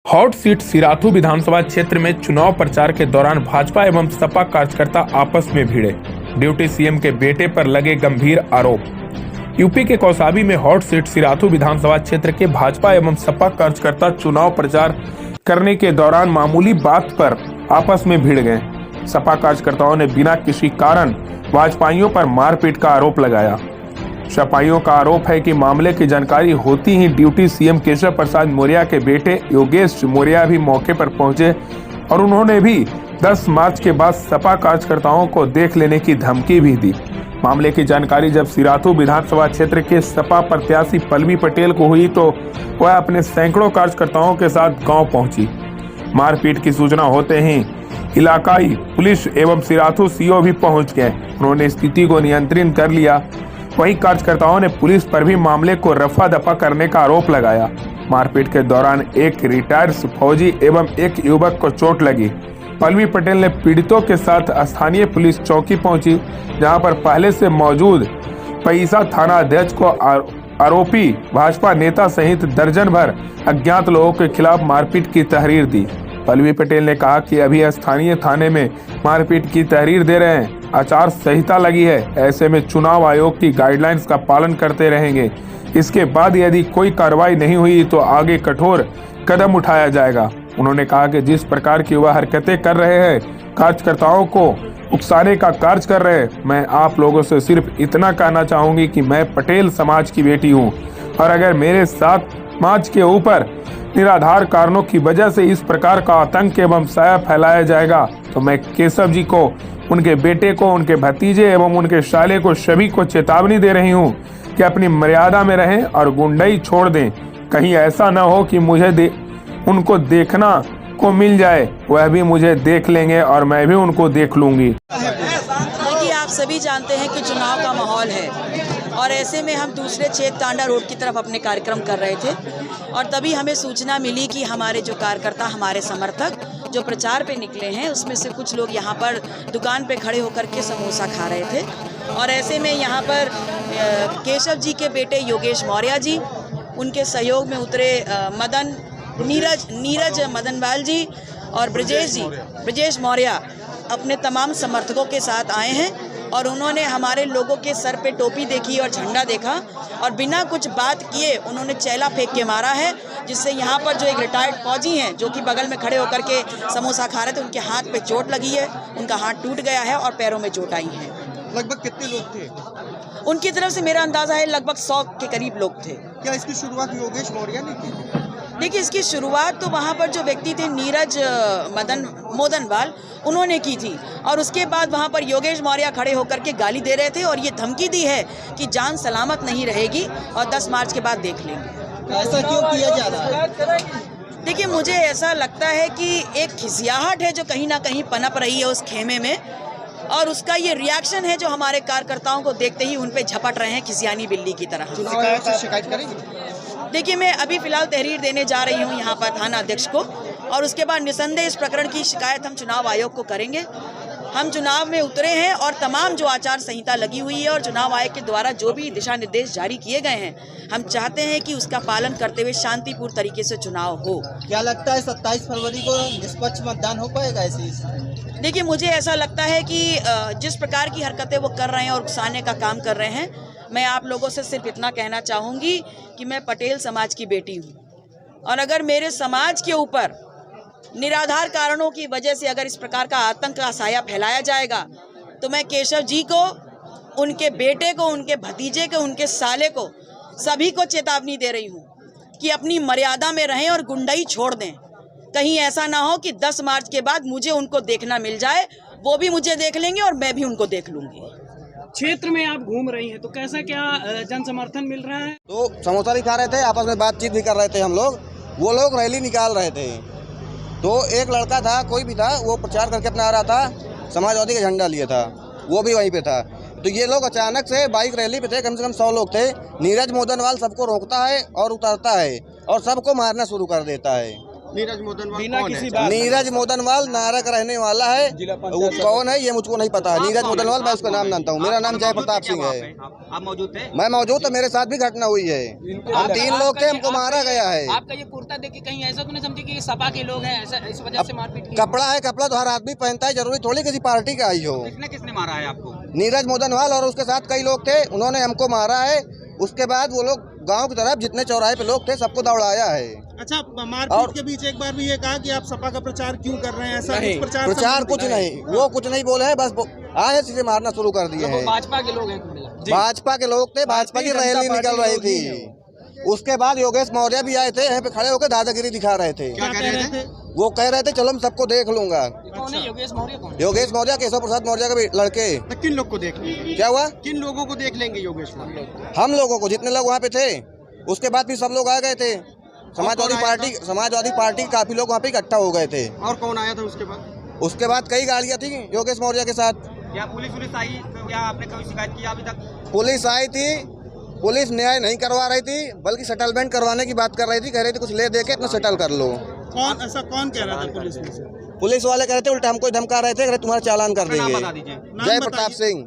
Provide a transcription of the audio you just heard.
Hot seat Sirathu विधानसभा क्षेत्र में चुनाव प्रचार के दौरान भाजपा एवं सपा कार्यकर्ता आपस में भिड़े। डिप्टी सीएम के बेटे पर लगे गंभीर आरोप। यूपी के कौसाबी में हॉट सीट सिराथू विधानसभा क्षेत्र के भाजपा एवं सपा कार्यकर्ता चुनाव प्रचार करने के दौरान मामूली बात पर आपस में भिड़ गए। सपा कार्यकर्ताओं ने बिना किसी कारण भाजपाइयों पर मारपीट का आरोप लगाया। सपाइयों का आरोप है कि मामले की जानकारी होती ही डिप्टी सीएम केशव प्रसाद मौर्य के बेटे योगेश मौर्य भी मौके पर पहुंचे और उन्होंने भी 10 मार्च के बाद सपा कार्यकर्ताओं को देख लेने की धमकी भी दी। मामले की जानकारी जब सिराथू विधानसभा क्षेत्र के सपा प्रत्याशी पल्लवी पटेल को हुई तो वह अपने सैकड़ों कार्यकर्ताओं के साथ गांव पहुंची। मारपीट की सूचना होते ही इलाकाई पुलिस एवं सिराथू सीओ भी पहुंच गए। उन्होंने स्थिति को नियंत्रित कर लिया। वहीं कार्यकर्ताओं ने पुलिस पर भी मामले को रफा दफा करने का आरोप लगाया। मारपीट के दौरान एक रिटायर्ड फौजी एवं एक युवक को चोट लगी। पल्लवी पटेल ने पीड़ितों के साथ स्थानीय पुलिस चौकी पहुंची, जहां पर पहले से मौजूद पैसा थाना अध्यक्ष को आरोपी भाजपा नेता सहित दर्जन भर अज्ञात लोगों के खिलाफ मारपीट की तहरीर दी। पल्लवी पटेल ने कहा कि अभी स्थानीय थाने में मारपीट की तहरीर दे रहे हैं। आचार संहिता लगी है, ऐसे में चुनाव आयोग की गाइडलाइंस का पालन करते रहेंगे। इसके बाद यदि कोई कार्रवाई नहीं हुई तो आगे कठोर कदम उठाया जाएगा। उन्होंने कहा कि जिस प्रकार की वह हरकतें कर रहे हैं, कार्यकर्ताओं को उकसाने का कार्य कर रहे हैं, मैं आप लोगों से सिर्फ इतना कहना चाहूंगी कि मैं पटेल समाज की बेटी हूं और अगर मेरे साथ समाज के ऊपर निराधार कारणों की वजह से इस प्रकार का आतंक एवं साया फैलाया जाएगा तो मैं केशव जी को, उनके बेटे को, उनके भतीजे एवं उनके साले को सभी को चेतावनी दे रही हूं कि अपनी मर्यादा में रहें और गुंडाई छोड़ दें। कहीं ऐसा न हो कि मुझे उनको देखना को मिल जाए, वह भी मुझे देख लेंगे और मैं भी उनको देख लूंगी। देखिए, आप सभी जानते हैं कि चुनाव का माहौल है और ऐसे में हम दूसरे छेद तांडा रोड की तरफ अपने कार्यक्रम कर रहे थे और तभी हमें सूचना मिली कि हमारे जो कार्यकर्ता, हमारे समर्थक जो प्रचार पे निकले हैं, उसमें से कुछ लोग यहाँ पर दुकान पे खड़े होकर के समोसा खा रहे थे और ऐसे में यहाँ पर केशव जी के बेटे योगेश मौर्य जी, उनके सहयोग में उतरे नीरज मदनवाल जी और ब्रजेश मौर्य अपने तमाम समर्थकों के साथ आए हैं और उन्होंने हमारे लोगों के सर पे टोपी देखी और झंडा देखा और बिना कुछ बात किए उन्होंने चैला फेंक के मारा है, जिससे यहाँ पर जो एक रिटायर्ड फौजी हैं जो कि बगल में खड़े होकर के समोसा खा रहे थे, उनके हाथ पे चोट लगी है, उनका हाथ टूट गया है और पैरों में चोट आई है। लगभग कितने लोग थे? उनकी तरफ से मेरा अंदाजा है लगभग 100 के करीब लोग थे। क्या इसकी शुरुआत योगेश मौर्य ने की? देखिए, इसकी शुरुआत तो वहाँ पर जो व्यक्ति थे नीरज मोदनवाल, उन्होंने की थी और उसके बाद वहाँ पर योगेश मौर्य खड़े होकर के गाली दे रहे थे और ये धमकी दी है कि जान सलामत नहीं रहेगी और 10 मार्च के बाद देख लेंगे। ऐसा क्यों किया जा रहा है? देखिए, मुझे ऐसा लगता है कि एक खिसियाहट है जो कहीं ना कहीं पनप रही है उस खेमे में और उसका ये रिएक्शन है जो हमारे कार्यकर्ताओं को देखते ही उन पे झपट रहे हैं खिसियानी बिल्ली की तरह। शिकायत करेंगे? देखिए, मैं अभी फिलहाल तहरीर देने जा रही हूँ यहाँ पर थाना अध्यक्ष को और उसके बाद निसंदेह इस प्रकरण की शिकायत हम चुनाव आयोग को करेंगे। हम चुनाव में उतरे हैं और तमाम जो आचार संहिता लगी हुई है और चुनाव आयोग के द्वारा जो भी दिशा निर्देश जारी किए गए हैं, हम चाहते हैं कि उसका पालन करते हुए शांतिपूर्ण तरीके से चुनाव हो। क्या लगता है 27 फरवरी को निष्पक्ष मतदान हो पाएगा ऐसे? देखिए, मुझे ऐसा लगता है कि जिस प्रकार की हरकतें वो कर रहे हैं और उकसाने का काम कर रहे हैं, मैं आप लोगों से सिर्फ इतना कहना चाहूँगी कि मैं पटेल समाज की बेटी हूँ और अगर मेरे समाज के ऊपर निराधार कारणों की वजह से अगर इस प्रकार का आतंक का साया फैलाया जाएगा तो मैं केशव जी को, उनके बेटे को, उनके भतीजे को, उनके साले को, सभी को चेतावनी दे रही हूँ कि अपनी मर्यादा में रहें और गुंडाई छोड़ दें। कहीं ऐसा ना हो कि 10 मार्च के बाद मुझे उनको देखना मिल जाए, वो भी मुझे देख लेंगे और मैं भी उनको देख लूंगी। क्षेत्र में आप घूम रही हैं तो कैसा क्या जन समर्थन मिल रहा है? तो समोसा भी खा रहे थे, आपस में बातचीत भी कर रहे थे हम लोग। वो लोग रैली निकाल रहे थे तो एक लड़का था, कोई भी था, वो प्रचार करके अपना आ रहा था, समाजवादी का झंडा लिए था, वो भी वहीं पे था। तो ये लोग अचानक से बाइक रैली पे थे, कम से कम 100 लोग थे। नीरज मोदनवाल सबको रोकता है और उतारता है और सबको मारना शुरू कर देता है। नीरज मोदनवाल बिना कौन किसी है? बात नीरज मोदनवाल नारा का रहने वाला है, वो कौन है ये मुझको नहीं पता है। नीरज मोदनवाल मैं उसका नाम जानता हूँ, मेरा नाम जय प्रताप सिंह है। आप मौजूद थे? मैं मौजूद, तो मेरे साथ भी घटना हुई है। हम 3 लोग थे, हमको मारा गया है। आपका ये कुर्ता देख के कहीं ऐसा तो नहीं समझे कि ये सपा के लोग हैं, ऐसा इस वजह से मारपीट की? कपड़ा है, कपड़ा तो हर आदमी पहनता है, जरूरी थोड़ी किसी पार्टी का आई हो। किसने किसने मारा है आपको? नीरज मोदनवाल और उसके साथ कई लोग थे, उन्होंने हमको मारा है। उसके बाद वो लोग गांव की तरफ जितने चौराहे पे लोग थे सबको दौड़ाया है। अच्छा, मारपीट के बीच एक बार भी ये कहा कि आप सपा का प्रचार क्यों कर रहे हैं? ऐसा कुछ प्रचार कुछ नहीं, वो कुछ नहीं बोले हैं, बस आए सीधे मारना शुरू कर दिए हैं। भाजपा के लोग हैं, भाजपा के लोग थे, भाजपा की रैली निकल रही थी। उसके बाद योगेश मौर्य भी आए थे, यहाँ पे खड़े होकर दादागिरी दिखा रहे थे। क्या कह रहे थे? वो कह रहे थे चलो मैं सबको देख लूंगा। कौन है योगेश मौर्य? कौन? योगेश मौर्य केशव प्रसाद मौर्य के लड़के। तो किन लोग को देख लेंगे? क्या हुआ? किन लोगों को देख लेंगे योगेश मौर्य? हम लोगों को, जितने लोग वहाँ पे थे। उसके बाद भी सब लोग आ गए थे। समाजवादी पार्टी काफी लोग वहाँ पे इकट्ठा हो गए थे। और कौन आया था उसके बाद? उसके बाद कई गाड़ियाँ थी योगेश मौर्य के साथ। क्या पुलिस आई? क्या आपने कोई शिकायत किया अभी तक? पुलिस आई थी, पुलिस न्याय नहीं करवा रही थी, बल्कि सेटलमेंट करवाने की बात कर रही थी। कह रही थी कुछ ले दे के इतना सेटल कर लो। कौन कह रहा था पुलिस में से? पुलिस वाले कह रहे थे, उल्टा हमको धमका रहे थे, कह रहे तुम्हारा चालान कर नाम देंगे। बता दीजिए। जय प्रताप सिंह।